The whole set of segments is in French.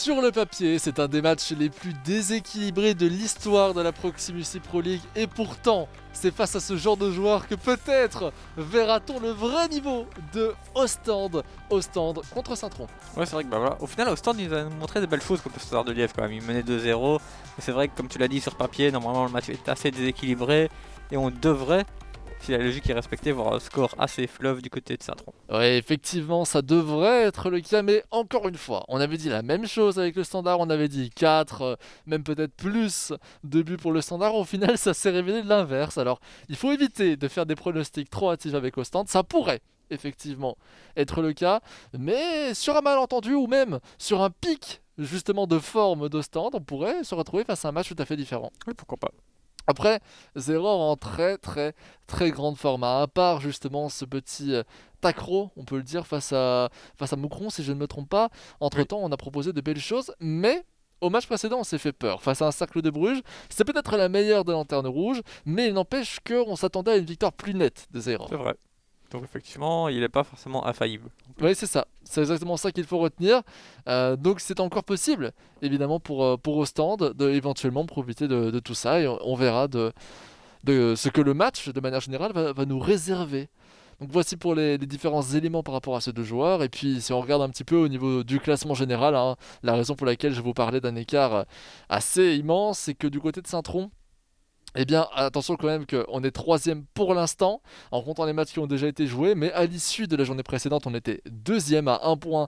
Sur le papier, c'est un des matchs les plus déséquilibrés de l'histoire de la Proximus Pro League et pourtant, c'est face à ce genre de joueurs que peut-être verra-t-on le vrai niveau de Ostende contre Saint-Tron. Ouais, c'est vrai que voilà. Au final, Ostende, il nous a montré de belles choses contre le Standard de Liège quand même. Il menait 2-0. Mais c'est vrai que, comme tu l'as dit sur papier, normalement le match est assez déséquilibré et on devrait, si la logique est respectée, voir un score assez fleuve du côté de Saint-Tron. Ouais, effectivement, ça devrait être le cas, mais encore une fois, on avait dit la même chose avec le Standard, on avait dit 4, même peut-être plus de buts pour le Standard, au final ça s'est révélé l'inverse. Alors, il faut éviter de faire des pronostics trop hâtifs avec Ostende, ça pourrait effectivement être le cas, mais sur un malentendu ou même sur un pic justement de forme d'Ostende, on pourrait se retrouver face à un match tout à fait différent. Oui, pourquoi pas. Après, Zeror en très grande forme, à part justement ce petit tacro, on peut le dire, face à Moucron, si je ne me trompe pas. Entre-temps, on a proposé de belles choses, mais au match précédent, on s'est fait peur. Face à un Cercle de Bruges, c'est peut-être la meilleure des Lanternes Rouges, mais il n'empêche qu'on s'attendait à une victoire plus nette de Zeror. C'est vrai. Donc effectivement, il n'est pas forcément infaillible. Oui, c'est ça. C'est exactement ça qu'il faut retenir. Donc c'est encore possible, évidemment, pour Ostende, de éventuellement profiter de tout ça. Et on verra de ce que le match, de manière générale, va nous réserver. Donc voici pour les différents éléments par rapport à ces deux joueurs. Et puis si on regarde un petit peu au niveau du classement général, hein, la raison pour laquelle je vous parlais d'un écart assez immense, c'est que du côté de Saint-Tron, eh bien, attention quand même qu'on est troisième pour l'instant, en comptant les matchs qui ont déjà été joués, mais à l'issue de la journée précédente, on était deuxième à 1 point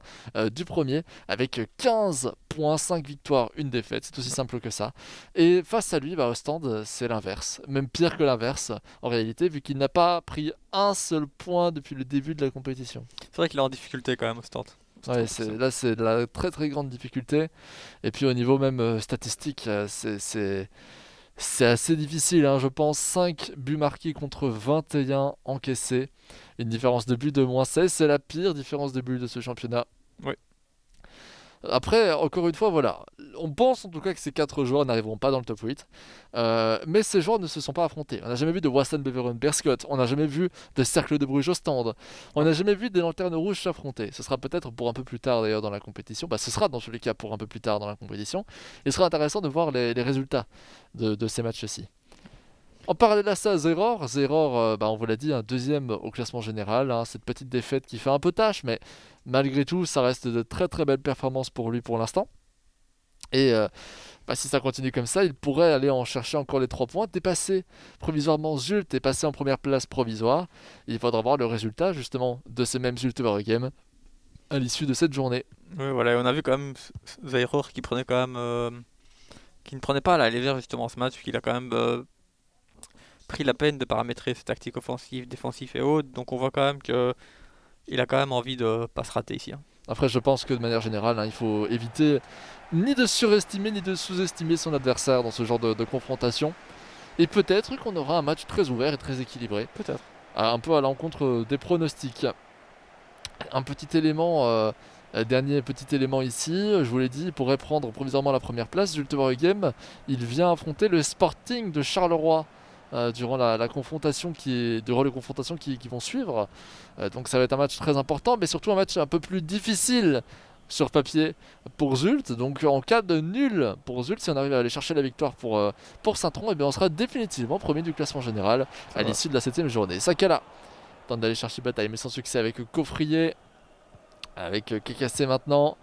du premier, avec 15 points, 5 victoires, une défaite, c'est aussi simple que ça. Et face à lui, Ostende, c'est l'inverse, même pire que l'inverse, en réalité, vu qu'il n'a pas pris un seul point depuis le début de la compétition. C'est vrai qu'il est en difficulté quand même, Ostende. Ouais, là c'est de la très grande difficulté, et puis au niveau même statistique, c'est assez difficile, hein, je pense. 5 buts marqués contre 21 encaissés. Une différence de but de -16. C'est la pire différence de but de ce championnat. Oui. Après, encore une fois, voilà. On pense en tout cas que ces 4 joueurs n'arriveront pas dans le top 8. Mais ces joueurs ne se sont pas affrontés. On n'a jamais vu de Wassan Beveren Berscott. On n'a jamais vu de Cercle de Bruges Ostende. On n'a jamais vu des Lanternes Rouges s'affronter. Ce sera peut-être pour un peu plus tard d'ailleurs dans la compétition. Ce sera dans tous les cas pour un peu plus tard dans la compétition. Il sera intéressant de voir les résultats de ces matchs-ci. En parallèle à ça, Zeror, on vous l'a dit, un deuxième au classement général. Hein, cette petite défaite qui fait un peu tâche, mais malgré tout, ça reste de très belles performances pour lui pour l'instant. Et si ça continue comme ça, il pourrait aller en chercher encore les 3 points, dépasser provisoirement Zult et passer en première place provisoire. Il faudra voir le résultat justement de ces mêmes Zult Game à l'issue de cette journée. Oui, voilà, et on a vu quand même Zairor qui prenait quand même, qui ne prenait pas à la légère justement ce match, qu'il a quand même pris la peine de paramétrer ses tactiques offensives, défensives et autres. Donc on voit quand même qu'il a quand même envie de pas se rater ici. Hein. Après, je pense que de manière générale, il faut éviter ni de surestimer ni de sous-estimer son adversaire dans ce genre de confrontation. Et peut-être qu'on aura un match très ouvert et très équilibré. Peut-être. Un peu à l'encontre des pronostics. Un petit élément, dernier petit élément ici, je vous l'ai dit, il pourrait prendre provisoirement la première place. Zulte Game, il vient affronter le Sporting de Charleroi. Durant la confrontation durant les confrontations qui vont suivre. Donc ça va être un match très important, mais surtout un match un peu plus difficile sur papier pour Zult. Donc en cas de nul pour Zult, si on arrive à aller chercher la victoire pour Saint-Tron, on sera définitivement premier du classement général à l'issue de la 7ème journée. Sakala tente d'aller chercher bataille, mais sans succès avec Coffrier, avec Kekassé maintenant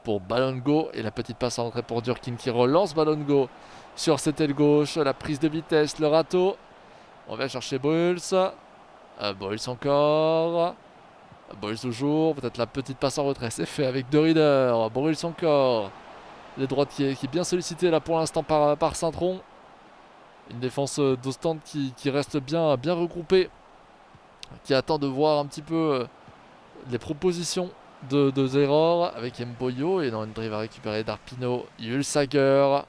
pour Balongo, et la petite passe en entrée pour Durkin qui relance Balongo sur cette aile gauche, la prise de vitesse, le râteau. On va chercher Bruls. Bruls encore. Bruls toujours. Peut-être la petite passe en retrait. C'est fait avec De Rieder. Bruls encore. Les droitiers qui est bien sollicité là pour l'instant par Saint-Tron. Une défense d'Ostende qui reste bien regroupée. Qui attend de voir un petit peu les propositions de Zeror avec Mboyo. Et dans une drive à récupérer d'Arpino, Yulsager.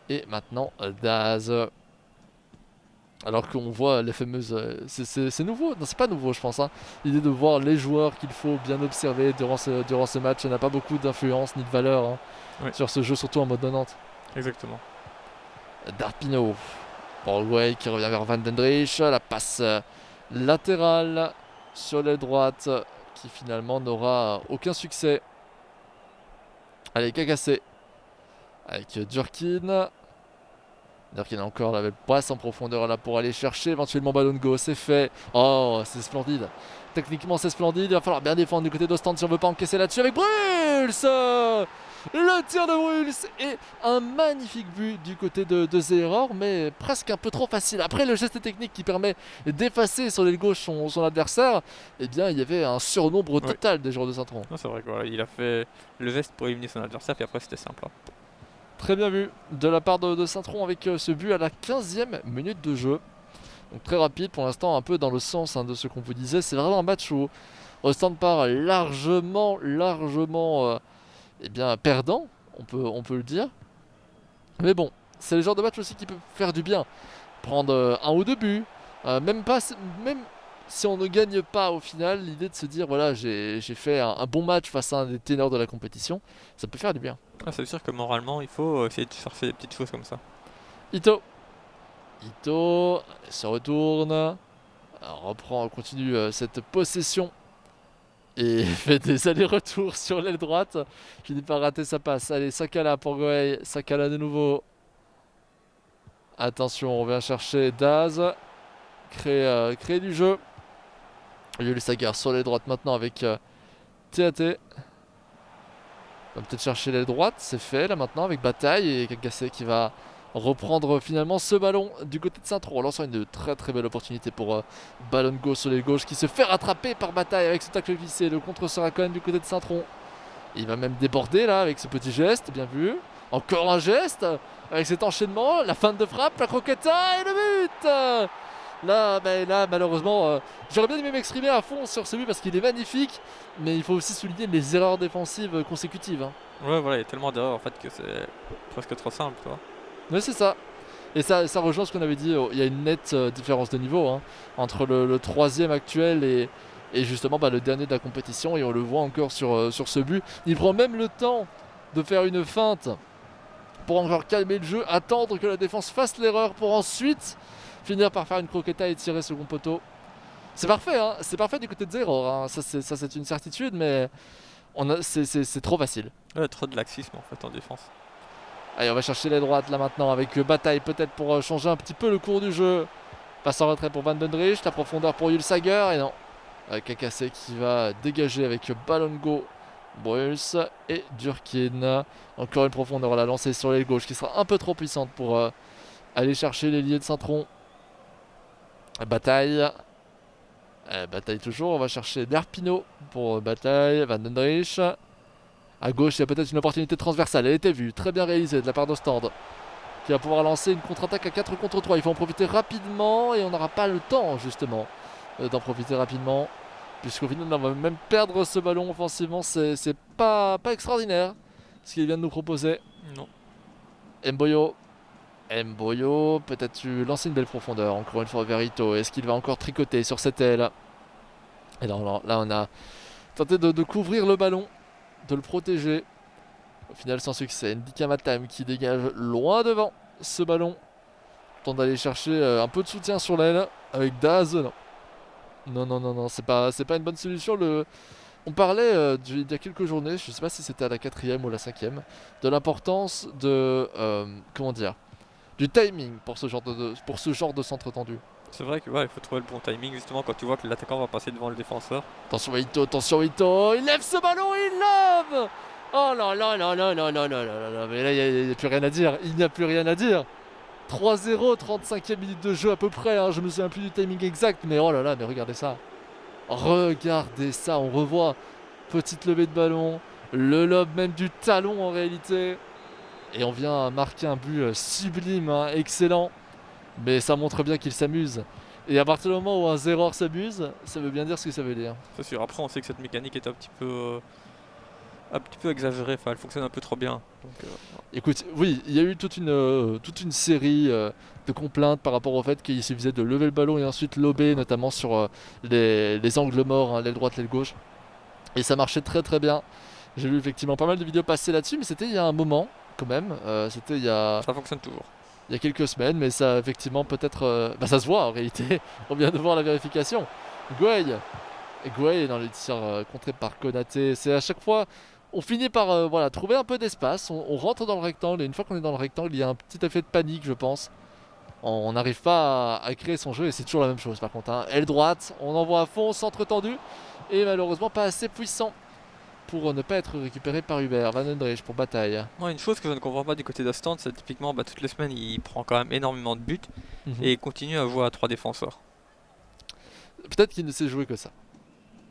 Et maintenant Daz. Alors qu'on voit les fameuses... c'est nouveau, non c'est pas nouveau je pense. Hein. L'idée de voir les joueurs qu'il faut bien observer durant ce match. Ça n'a pas beaucoup d'influence ni de valeur sur ce jeu, surtout en mode 90. Exactement. Darpino. Borgway qui revient vers Van Dendrich. La passe latérale sur l'aile droite qui finalement n'aura aucun succès. Allez, Kagassé. Avec Durkin. Durkin encore la belle passe en profondeur là pour aller chercher éventuellement ballon de go. C'est fait. Oh, c'est splendide. Techniquement, c'est splendide. Il va falloir bien défendre du côté d'Ostende si on veut pas encaisser là-dessus avec Bruls. Le tir de Bruls et un magnifique but du côté de Zeror, mais presque un peu trop facile. Après le geste technique qui permet d'effacer sur l'aile gauche son adversaire, eh bien il y avait un surnombre total des joueurs de Saint-Tron. C'est vrai qu'il a fait le geste pour éliminer son adversaire, puis après c'était simple. Très bien vu de la part de Saint-Tron avec ce but à la 15e minute de jeu. Donc très rapide pour l'instant, un peu dans le sens de ce qu'on vous disait. C'est vraiment un match où Ostende part largement eh bien, perdant, on peut le dire. Mais bon, c'est le genre de match aussi qui peut faire du bien. Prendre un ou deux buts, même si on ne gagne pas au final, l'idée de se dire voilà, j'ai fait un bon match face à un des ténors de la compétition, ça peut faire du bien. C'est sûr que moralement, il faut essayer de chercher des petites choses comme ça. Ito se retourne, continue cette possession et fait des allers-retours sur l'aile droite. Finit par rater sa passe. Allez, Sakala pour Goey. Sakala de nouveau. Attention, on vient chercher Daz. Créer du jeu. Yuli Sagar sur l'aile droite maintenant avec TAT. On va peut-être chercher l'aile droite. C'est fait là maintenant avec Bataille et Kagassé qui va reprendre finalement ce ballon du côté de Saint-Tron, en lançant une très très belle opportunité pour ballon de gauche sur l'aile gauche qui se fait rattraper par Bataille avec ce tacle glissé. Le contre sera quand même du côté de Saint-Tron. Il va même déborder là avec ce petit geste, bien vu. Encore un geste avec cet enchaînement, la fin de frappe, la croqueta et le but. Là malheureusement, j'aurais bien aimé m'exprimer à fond sur ce but parce qu'il est magnifique, mais il faut aussi souligner les erreurs défensives consécutives. Ouais, voilà, il y a tellement d'erreurs en fait que c'est presque trop simple, toi. Mais c'est ça. Et ça rejoint ce qu'on avait dit, il y a une nette différence de niveau entre le troisième actuel et justement le dernier de la compétition. Et on le voit encore sur ce but. Il prend même le temps de faire une feinte pour encore calmer le jeu, attendre que la défense fasse l'erreur pour ensuite finir par faire une croqueta et tirer second poteau. C'est parfait, c'est parfait du côté de Zeror. Ça c'est une certitude, mais c'est trop facile. Ouais, trop de laxisme en fait en défense. Allez, on va chercher les droites là maintenant avec Bataille peut-être pour changer un petit peu le cours du jeu. Passe en retrait pour Van den Dricht, la profondeur pour Yul Sager et non. Kagassé qui va dégager avec Balongo, Bruls et Durkin. Encore une profondeur à la lancée sur l'aile gauche qui sera un peu trop puissante pour aller chercher l'ailier de Saint-Tron. Bataille. Bataille toujours, on va chercher Derpino pour Bataille, Van den Dricht. À gauche, il y a peut-être une opportunité transversale. Elle était vue, très bien réalisée de la part d'Ostende, qui va pouvoir lancer une contre-attaque à 4 contre 3. Il faut en profiter rapidement et on n'aura pas le temps justement d'en profiter rapidement. Puisqu'au final, on va même perdre ce ballon offensivement. C'est pas extraordinaire ce qu'il vient de nous proposer. Non. Mboyo, peut-être tu lances une belle profondeur. Encore une fois, Verito. Est-ce qu'il va encore tricoter sur cette aile? Et là, on a tenté de couvrir le ballon, de le protéger. Au final, sans succès. Ndika Matam qui dégage loin devant ce ballon. Tente d'aller chercher un peu de soutien sur l'aile avec Daz. Non, c'est pas une bonne solution. On parlait il y a quelques journées, je sais pas si c'était à la 4e ou la 5e, de l'importance de du timing pour ce genre de centre tendu. C'est vrai que il faut trouver le bon timing justement quand tu vois que l'attaquant va passer devant le défenseur. Attention Ito, il lève ce ballon, il lève. Oh là, mais là il n'y a plus rien à dire, 3-0, 35e minute de jeu à peu près, je me souviens plus du timing exact, mais oh là là, mais regardez ça, on revoit, petite levée de ballon, le lob même du talon en réalité, et on vient marquer un but sublime, excellent, mais ça montre bien qu'il s'amuse. Et à partir du moment où un Zeror s'amuse, ça veut bien dire ce que ça veut dire. C'est sûr, après on sait que cette mécanique est un petit peu exagérée, elle fonctionne un peu trop bien. Donc, Écoute, oui, il y a eu toute une série de complaintes par rapport au fait qu'il suffisait de lever le ballon et ensuite lober, notamment sur les angles morts, l'aile droite, l'aile gauche. Et ça marchait très très bien. J'ai vu effectivement pas mal de vidéos passer là-dessus, mais c'était il y a un moment quand même. C'était ça fonctionne toujours. Il y a quelques semaines, mais ça effectivement peut-être... ça se voit en réalité, on vient de voir la vérification. Gueye dans les tirs contrés par Konaté, c'est à chaque fois On finit par voilà, trouver un peu d'espace, on rentre dans le rectangle, et une fois qu'on est dans le rectangle, il y a un petit effet de panique, je pense. On n'arrive pas à créer son jeu, et c'est toujours la même chose par contre, hein. Aile droite, on envoie à fond, centre tendu, et malheureusement pas assez puissant pour ne pas être récupéré par Hubert. Van Hendrich pour bataille. Moi, une chose que je ne comprends pas du côté d'Ostende, c'est typiquement toutes les semaines il prend quand même énormément de buts Mhm. et il continue à jouer à 3 défenseurs. Peut-être qu'il ne sait jouer que ça.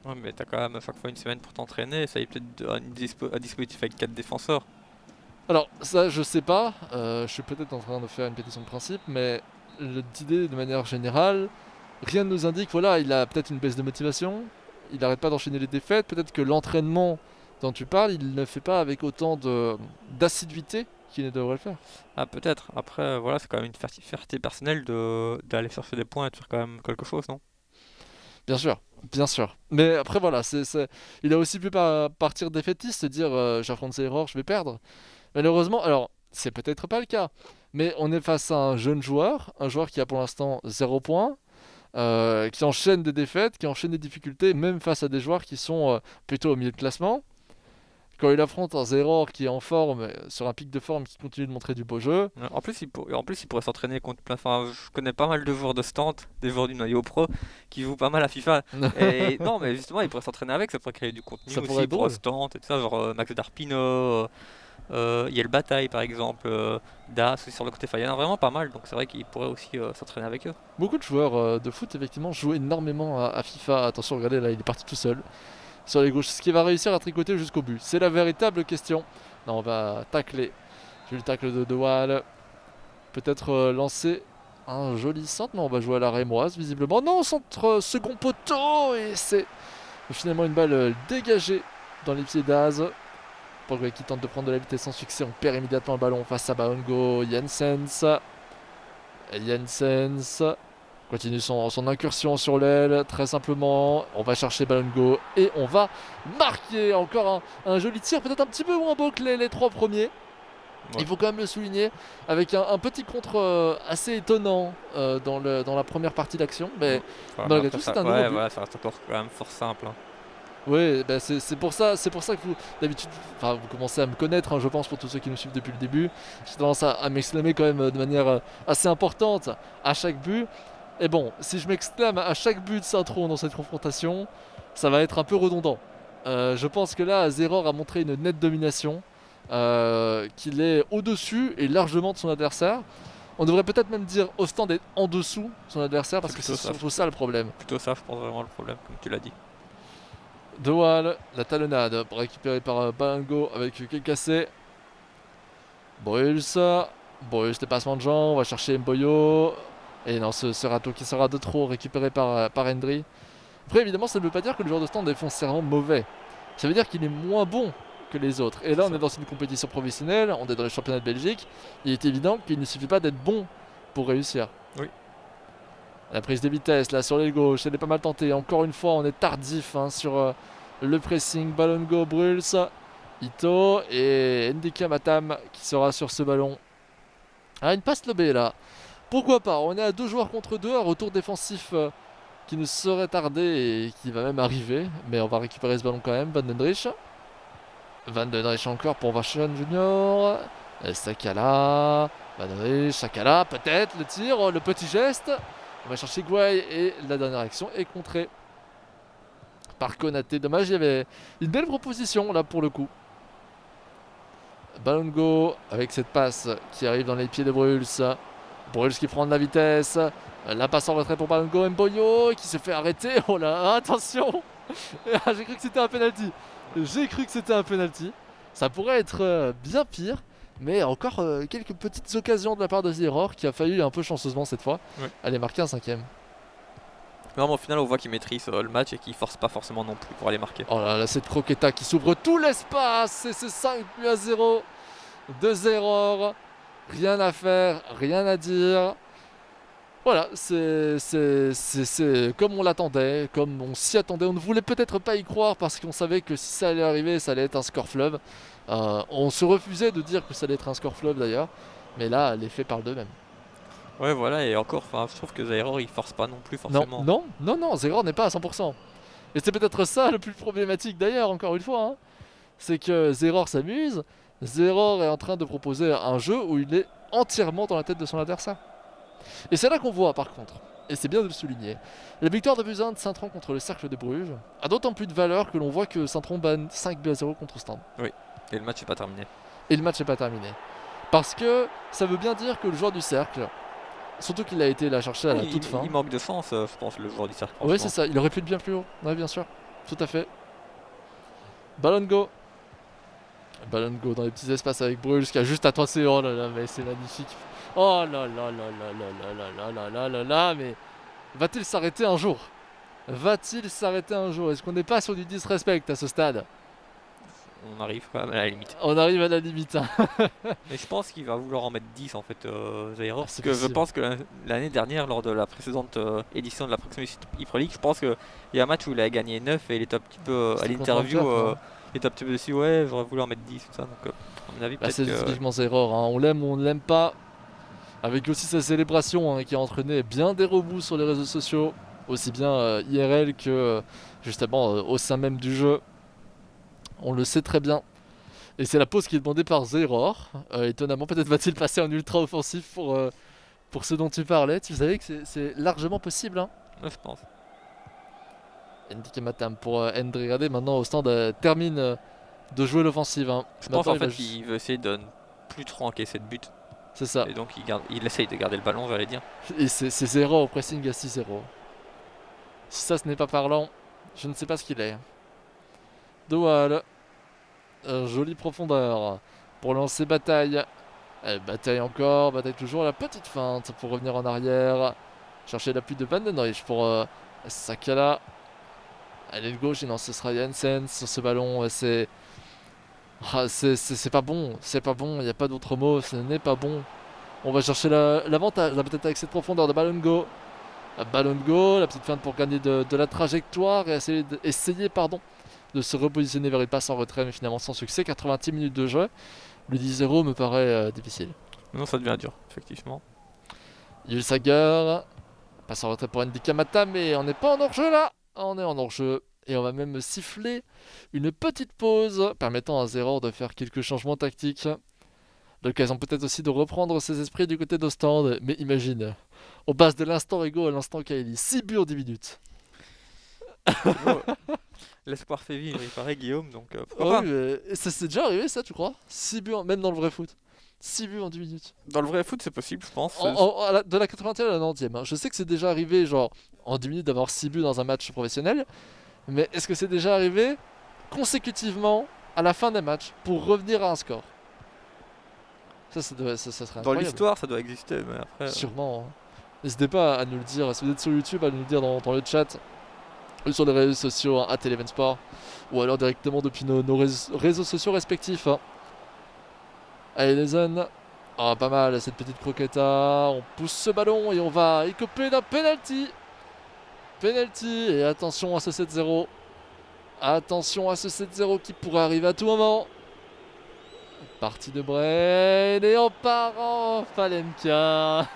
Ouais, mais t'as quand même à chaque fois une semaine pour t'entraîner, ça y est peut-être à dispositif avec 4 défenseurs. Alors ça je sais pas, je suis peut-être en train de faire une pétition de principe, mais l'idée de manière générale, rien ne nous indique, voilà, il a peut-être une baisse de motivation, il n'arrête pas d'enchaîner les défaites, peut-être que l'entraînement dont tu parles, il ne fait pas avec autant d'assiduité qu'il ne devrait le faire. Ah, peut-être. Après, voilà, c'est quand même une fierté personnelle d'aller chercher des points et de faire quand même quelque chose, non? Bien sûr, bien sûr. Mais après voilà, il a aussi pu partir défaitiste, se dire j'affronte ces erreurs, je vais perdre. Malheureusement, alors c'est peut-être pas le cas, mais on est face à un joueur qui a pour l'instant 0 points, qui enchaîne des défaites, qui enchaîne des difficultés, même face à des joueurs qui sont plutôt au milieu de classement. Quand il affronte un Zeror qui est en forme, sur un pic de forme, qui continue de montrer du beau jeu. En plus, il pourrait s'entraîner contre plein. Enfin, je connais pas mal de joueurs de stand, des joueurs du noyau pro, qui jouent pas mal à FIFA. Et non, mais justement, il pourrait s'entraîner avec, ça pourrait créer du contenu Ça pourrait aussi être pour drôle. stand et tout ça, genre Max Darpino, Yel Bataille par exemple, Das aussi sur le côté. Enfin, il y en a vraiment pas mal, donc c'est vrai qu'il pourrait aussi s'entraîner avec eux. Beaucoup de joueurs de foot, effectivement, jouent énormément à FIFA. Attention, regardez, là, il est parti tout seul sur les gauches. Ce qui va réussir à tricoter jusqu'au but, c'est la véritable question. Non, on va tacler. J'ai eu le tacle de Wall. Peut-être lancer un joli centre. Non, on va jouer à la rémoise, visiblement. Non, centre second poteau. Et c'est finalement une balle dégagée dans les pieds d'Az. Pogba qui tente de prendre de la vitesse sans succès. On perd immédiatement le ballon face à Baongo. Jensens. Jensens continue son incursion sur l'aile, très simplement. On va chercher Baongo et on va marquer encore un joli tir, peut-être un petit peu moins beau que les 3 premiers. Ouais. Il faut quand même le souligner, avec un petit contre assez étonnant dans la première partie d'action, mais Enfin, malgré après, tout ça, c'est un nouveau ouais, but. voilà, ça reste encore quand même fort simple, hein. Oui, bah c'est pour ça que vous, d'habitude, enfin, vous commencez à me connaître, hein, je pense, pour tous ceux qui nous suivent depuis le début. J'ai tendance à m'exclamer quand même de manière assez importante à chaque but. Et bon, si je m'exclame à chaque but de Saint-Tron dans cette confrontation, ça va être un peu redondant. Je pense que là, Zeror a montré une nette domination, qu'il est au-dessus et largement de son adversaire. On devrait peut-être même dire Ostend est en dessous de son adversaire, parce C'est que c'est plutôt ça. surtout ça le problème. Plutôt ça, je pense vraiment le problème, comme tu l'as dit. De Waal, la talonnade récupérée par Balango avec Kekase. Bruls, les passements de jambes, on va chercher Mboyo. Et non, ce râteau qui sera de trop récupéré par Hendry. Après, évidemment, ça ne veut pas dire que le joueur de stand est foncièrement mauvais. Ça veut dire qu'il est moins bon que les autres. Et là, on est dans une compétition professionnelle, on est dans les championnats de Belgique. Il est évident qu'il ne suffit pas d'être bon pour réussir. Oui. La prise de vitesse, là, sur l'aile gauche, elle est pas mal tentée. Encore une fois, on est tardif hein, sur le pressing. Balongo, Bruls, Ito et Ndika Matam qui sera sur ce ballon. Ah, une passe lobée là. Pourquoi pas? On est à 2 joueurs contre 2, un retour défensif qui ne saurait tarder et qui va même arriver. Mais on va récupérer ce ballon quand même. Van Dendrich. Van Dendrich encore pour Vachon Junior. Et Sakala. Van Dendrich, Sakala, peut-être le tir, le petit geste. On va chercher Guay et la dernière action est contrée par Konaté. Dommage, il y avait une belle proposition là pour le coup. Balongo avec cette passe qui arrive dans les pieds de Bruls. Bruls qui prend de la vitesse. La passe en retrait pour Balongo. Mboyo qui se fait arrêter. Oh là, attention. J'ai cru que c'était un penalty. J'ai cru que c'était un penalty. Ça pourrait être bien pire. Mais encore quelques petites occasions de la part de Zeror qui a failli un peu chanceusement cette fois Ouais. aller marquer un 5ème. Mais au final, on voit qu'il maîtrise le match et qu'il force pas forcément non plus pour aller marquer. Oh là là, cette Croqueta qui s'ouvre tout l'espace et c'est 5-0 de Zeror. Rien à faire, rien à dire. Voilà, c'est comme on l'attendait, comme on s'y attendait. On ne voulait peut-être pas y croire parce qu'on savait que si ça allait arriver, ça allait être un score fleuve. On se refusait de dire que ça allait être un score fleuve d'ailleurs. Mais là, les faits parlent d'eux-mêmes. Ouais, voilà, et encore, je trouve que Zairo il force pas non plus Non, forcément. non, Zeror n'est pas à 100%. Et c'est peut-être ça le plus problématique d'ailleurs, encore une fois. Hein. c'est que Zeror s'amuse. Zeror est en train de proposer un jeu où il est entièrement dans la tête de son adversaire. Et c'est là qu'on voit par contre, et c'est bien de le souligner, la victoire de Buzyn de Saint-Tron contre le Cercle de Bruges a d'autant plus de valeur que l'on voit que Saint-Tron bat 5-0 contre Stand. Oui, et le match n'est pas terminé. Et le match n'est pas terminé. Parce que ça veut bien dire que le joueur du Cercle, surtout qu'il a été la chercher à la toute fin. Il manque de sens, je pense, le joueur du Cercle. Oui, c'est ça, il aurait pu être bien plus haut. Oui, bien sûr, tout à fait. Ballon go. Ballon go dans les petits espaces avec Bruges qui a juste à passer. Oh là là, mais c'est magnifique. Oh là là là là là là là là là là là, mais va-t-il s'arrêter un jour? Va-t-il s'arrêter un jour? Est-ce qu'on n'est pas sur du disrespect à ce stade? On arrive quand même à la limite. On arrive à la limite. Hein. Mais je pense qu'il va vouloir en mettre 10 en fait, Zairo. Parce que possible. je pense que l'année dernière, lors de la précédente édition de la Proximus Pro League, je pense qu'il y a un match où il a gagné 9 et il était un petit peu à l'interview. Il était un petit peu dessus, ouais, j'aurais voulu en mettre 10 tout ça. Donc, à mon avis, peut-être c'est que... typiquement Zairo. Hein. On l'aime ou on ne l'aime pas. Avec aussi sa célébration hein, qui a entraîné bien des remous sur les réseaux sociaux, aussi bien IRL que justement au sein même du jeu. On le sait très bien. Et c'est la pause qui est demandée par Zeror. Étonnamment, peut-être va-t-il passer en ultra offensif pour ce dont tu parlais. Tu savais que c'est largement possible. Hein. Ouais, je pense. Ndike Matam pour Ndrigade maintenant au stand termine de jouer l'offensive. Hein. Je pense en fait qu'il veut essayer de ne plus trop encaisser de but. C'est ça. Et donc il essaye de garder le ballon, j'allais dire. Et c'est 0 au pressing à 6-0. Si ça ce n'est pas parlant, je ne sais pas ce qu'il est. Doual. Jolie profondeur pour lancer bataille. Bataille encore, bataille toujours. La petite feinte pour revenir en arrière. Chercher l'appui de Van den Rijk pour Sakala. Allez de gauche, et non, ce sera Jensen sur ce ballon. C'est pas bon, c'est pas bon, il n'y a pas d'autre mot, ce n'est pas bon. On va chercher l'avantage, peut-être avec cette profondeur de Ballon Go. Ballon Go, la petite feinte pour gagner de la trajectoire et essayer de se repositionner vers une passe en retrait, mais finalement sans succès. 90 minutes de jeu. Le 10-0 me paraît difficile. Non, ça devient dur, effectivement. Yul Sager, passe en retrait pour Ndika Mata, mais on n'est pas en hors-jeu là. On est en hors-jeu. Et on va même siffler une petite pause, permettant à Zeror de faire quelques changements tactiques. L'occasion peut-être aussi de reprendre ses esprits du côté d'Ostende. Mais imagine, on passe de l'instant Ego à l'instant Kaeli. 6 buts en 10 minutes. L'espoir fait vivre, il paraît, Guillaume, donc pourquoi pas. Mais ça c'est déjà arrivé ça, tu crois? 6 buts, même dans le vrai foot. 6 buts en 10 minutes. Dans le vrai foot, c'est possible, je pense. De la 80e à la 90e. Hein. Je sais que c'est déjà arrivé, genre, en 10 minutes d'avoir 6 buts dans un match professionnel. Mais est-ce que c'est déjà arrivé consécutivement à la fin des matchs pour revenir à un score? Ça serait incroyable. Dans l'histoire, ça doit exister, mais après... Sûrement. Hein. N'hésitez pas à nous le dire. Si vous êtes sur YouTube, à nous le dire dans le chat. Ou sur les réseaux sociaux, hein, @elevensport. Ou alors directement depuis nos réseaux sociaux respectifs. Hein. Allez les zones. Oh, pas mal cette petite croqueta. On pousse ce ballon et on va écoper d'un penalty. Penalty. Et attention à ce 7-0. Attention à ce 7-0 qui pourrait arriver à tout moment. Partie de Brain. Et on part en Palenka.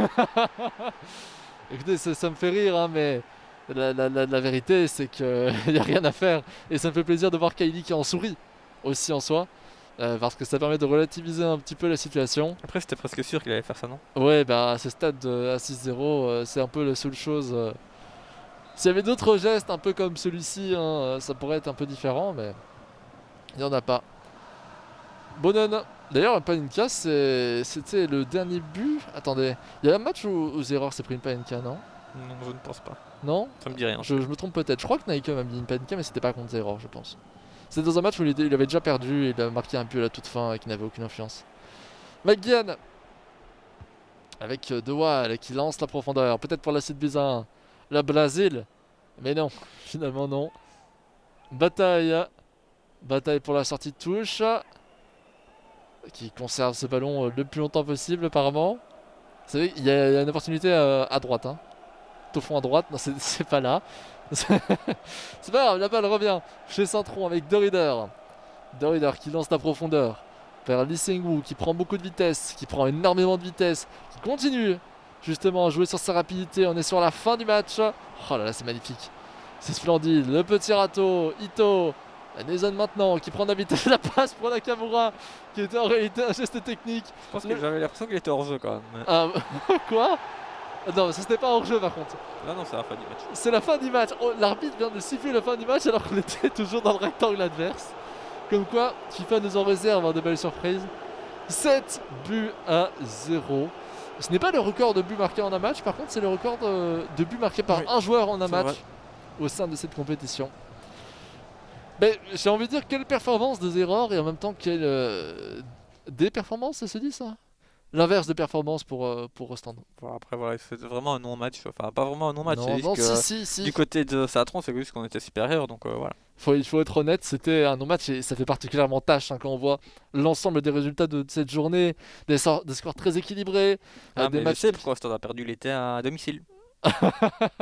Écoutez, ça me fait rire, hein, mais la vérité, c'est qu'il n'y a rien à faire. Et ça me fait plaisir de voir Kylie qui en sourit aussi en soi. Parce que ça permet de relativiser un petit peu la situation. Après, c'était presque sûr qu'il allait faire ça, non? Ouais, bah à ce stade à 6-0, c'est un peu la seule chose. S'il y avait d'autres gestes un peu comme celui-ci, hein, ça pourrait être un peu différent, mais il n'y en a pas. Bonon. D'ailleurs, Panenka, c'était le dernier but. Attendez, il y a un match où Zeror s'est pris une Panenka, non? Non, je ne pense pas. Non? Ça me dit rien. Je me trompe peut-être. Je crois que Nike m'a mis une Panenka, mais c'était pas contre Zeror, je pense. C'était dans un match où il avait déjà perdu et il a marqué un but à la toute fin et qui n'avait aucune influence. McGeehan avec De Waal qui lance la profondeur. Peut-être pour la site Bizarre. La Brésil. Mais non, finalement non. Bataille. Bataille pour la sortie de touche. Qui conserve ce ballon le plus longtemps possible apparemment. Vous savez, il y a une opportunité à droite. Hein. Au fond à droite, non c'est pas là. C'est pas grave, la balle revient chez Saint-Tron avec De Ridder. De Ridder qui lance la profondeur vers Lee Seung-woo qui prend beaucoup de vitesse, qui prend énormément de vitesse, qui continue justement à jouer sur sa rapidité. On est sur la fin du match. Oh là là, c'est magnifique. C'est splendide. Le petit râteau, Ito Nason maintenant qui prend la vitesse de la passe pour Nakamura qui était en réalité un geste technique. Je pense que j'avais l'impression qu'il était hors jeu quand même. Ah, quoi? Non, ça c'était pas hors jeu par contre. Là non, c'est la fin du match. C'est la fin du match. Oh, l'arbitre vient de siffler la fin du match alors qu'on était toujours dans le rectangle adverse. Comme quoi, FIFA nous en réserve de belles surprises. 7 buts à 0. Ce n'est pas le record de buts marqués en un match, par contre c'est le record de buts marqués par un joueur en un match au sein de cette compétition. Mais j'ai envie de dire quelle performance de Zeror et en même temps quelle des performances, ça se dit ça? L'inverse de performance pour Rostand. Bon, après voilà, c'était vraiment un non-match. Enfin, pas vraiment un non-match, c'est Non, juste que si. du côté de Satron, c'est juste qu'on était supérieur, donc voilà. Il faut être honnête, c'était un non-match et ça fait particulièrement tâche quand on voit l'ensemble des résultats de cette journée, des scores très équilibrés, Ah, des mais je matchs. sais pourquoi Stade a perdu, il était à domicile.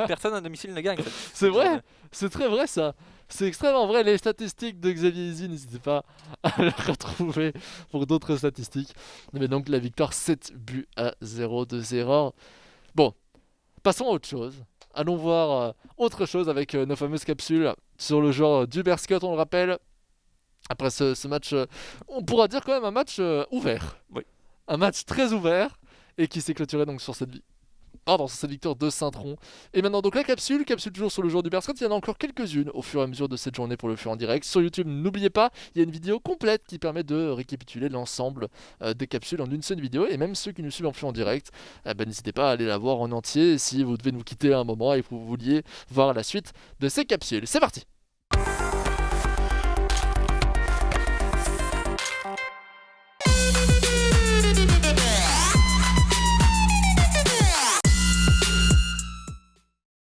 Personne à domicile ne gagne. C'est vrai, c'est très vrai ça. C'est extrêmement vrai. Les statistiques de Xavier Izzy, n'hésitez pas à les retrouver pour d'autres statistiques. Mais donc la victoire 7 buts à 0 de Zeror. Bon, passons à autre chose. Allons voir autre chose avec nos fameuses capsules sur le joueur d'Hubert Scott, on le rappelle. Après ce match, on pourra dire quand même un match ouvert. Oui. Un match très ouvert et qui s'est clôturé donc sur cette sur cette victoire de Saint-Tron. Et maintenant donc la capsule toujours sur le joueur d'Hubert Scott. Il y en a encore quelques-unes au fur et à mesure de cette journée pour le faire en direct. Sur YouTube, n'oubliez pas, il y a une vidéo complète qui permet de récapituler l'ensemble des capsules en une seule vidéo. Et même ceux qui nous suivent en flux en direct, n'hésitez pas à aller la voir en entier si vous devez nous quitter à un moment et que vous vouliez voir la suite de ces capsules. C'est parti!